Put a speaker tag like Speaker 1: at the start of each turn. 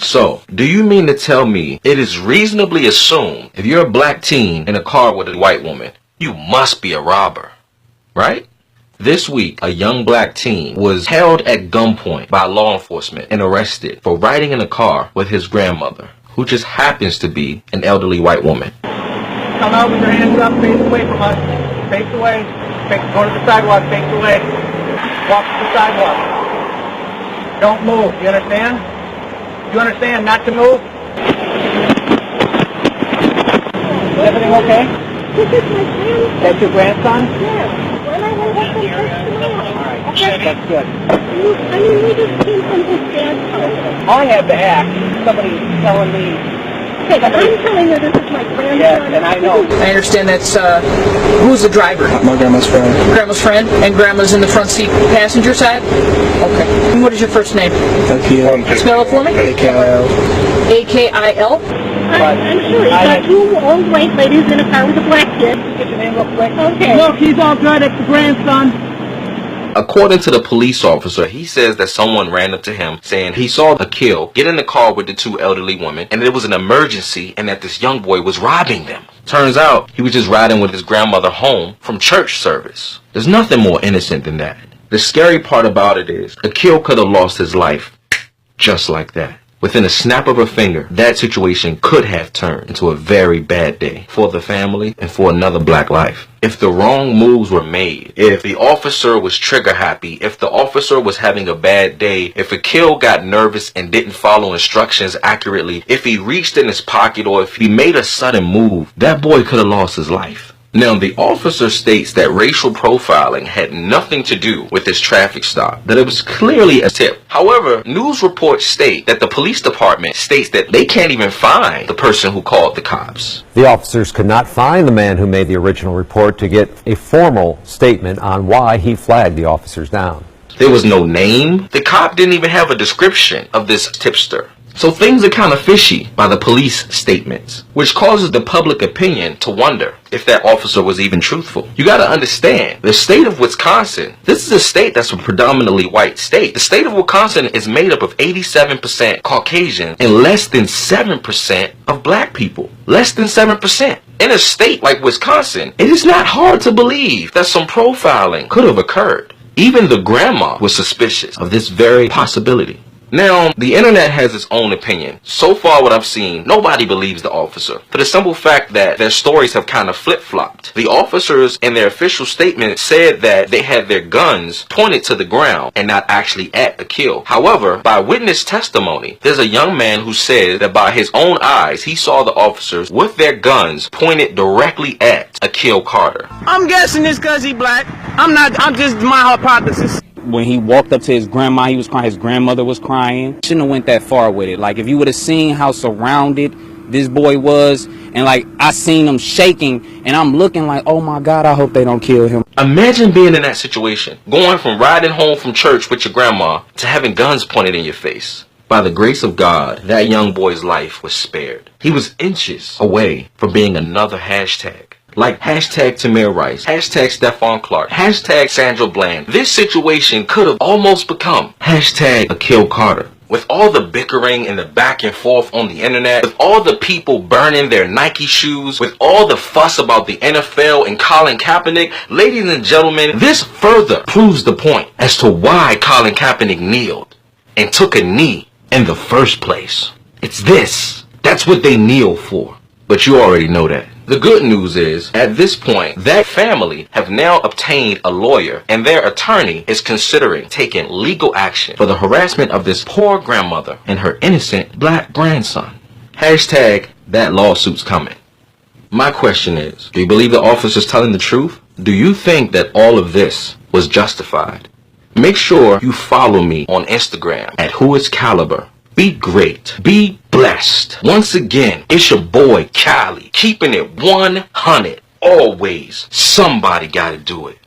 Speaker 1: So, do you mean to tell me it is reasonably assumed if you're a black teen in a car with a white woman, you must be a robber, right? This week, a young black teen was held at gunpoint by law enforcement and arrested for riding in a car with his grandmother, who just happens to be an elderly white woman.
Speaker 2: Come out with your hands up, face away from us. Face away. Go to the sidewalk, face away. Walk to the sidewalk. Don't move, you understand? You understand not to move? Is everything okay?
Speaker 3: This is my grandson.
Speaker 2: That's your grandson?
Speaker 3: Yes. Well, I will let them touch him out.
Speaker 2: All right,
Speaker 3: Okay.
Speaker 2: that's good.
Speaker 3: I mean, we just came from his dad's house.
Speaker 2: I have to act. Somebody's telling me.
Speaker 3: Okay, but I'm telling you this is my grandson.
Speaker 2: Yes, and I know.
Speaker 4: I understand that's, who's the driver?
Speaker 5: My grandma's friend.
Speaker 4: Grandma's friend? And grandma's in the front seat passenger side? Okay. And what is your first name?
Speaker 5: Akil.
Speaker 4: Spell it for me?
Speaker 5: AKIL.
Speaker 4: A-K-I-L?
Speaker 3: I'm sure. He's got two old white ladies in a car with a black kid.
Speaker 2: Get your name real quick.
Speaker 3: Okay.
Speaker 2: Look, he's all good. It's the grandson.
Speaker 1: According to the police officer, he says that someone ran up to him saying he saw Akil get in the car with the two elderly women and it was an emergency and that this young boy was robbing them. Turns out he was just riding with his grandmother home from church service. There's nothing more innocent than that. The scary part about it is Akil could have lost his life just like that. Within a snap of a finger, that situation could have turned into a very bad day for the family and for another black life. If the wrong moves were made, if the officer was trigger happy, if the officer was having a bad day, if Akil got nervous and didn't follow instructions accurately, if he reached in his pocket or if he made a sudden move, that boy could have lost his life. Now, the officer states that racial profiling had nothing to do with this traffic stop, that it was clearly a tip. However, news reports state that the police department states that they can't even find the person who called the cops.
Speaker 6: The officers could not find the man who made the original report to get a formal statement on why he flagged the officers down.
Speaker 1: There was no name. The cop didn't even have a description of this tipster. So things are kind of fishy by the police statements, which causes the public opinion to wonder if that officer was even truthful. You got to understand, the state of Wisconsin, this is a state that's a predominantly white state. The state of Wisconsin is made up of 87% Caucasian and less than 7% of black people. Less than 7%. In a state like Wisconsin, it is not hard to believe that some profiling could have occurred. Even the grandma was suspicious of this very possibility. Now, the internet has its own opinion. So far what I've seen, nobody believes the officer, for the simple fact that their stories have kind of flip-flopped. The officers in their official statement said that they had their guns pointed to the ground and not actually at Akil. However, by witness testimony, there's a young man who said that by his own eyes, he saw the officers with their guns pointed directly at Akil Carter.
Speaker 7: I'm guessing it's because he black. I'm just my hypothesis. When he walked up to his grandma, he was crying. His grandmother was crying. Shouldn't have went that far with it. Like, if you would have seen how surrounded this boy was, and like I seen him shaking, and I'm looking like, oh my God, I hope they don't kill him.
Speaker 1: Imagine being in that situation, going from riding home from church with your grandma to having guns pointed in your face. By the grace of God, that young boy's life was spared. He was inches away from being another hashtag. Like hashtag Tamir Rice, hashtag Stephon Clark, hashtag Sandra Bland. This situation could have almost become hashtag Akil Carter. With all the bickering and the back and forth on the internet, with all the people burning their Nike shoes, with all the fuss about the NFL and Colin Kaepernick, ladies and gentlemen, this further proves the point as to why Colin Kaepernick kneeled and took a knee in the first place. It's this. That's what they kneel for. But you already know that. The good news is, at this point, that family have now obtained a lawyer and their attorney is considering taking legal action for the harassment of this poor grandmother and her innocent black grandson. Hashtag that lawsuit's coming. My question is, do you believe the officer's telling the truth? Do you think that all of this was justified? Make sure you follow me on Instagram at WhoIsCaliber. Be great. Be blessed. Once again, it's your boy, Cali, keeping it 100. Always, somebody gotta do it.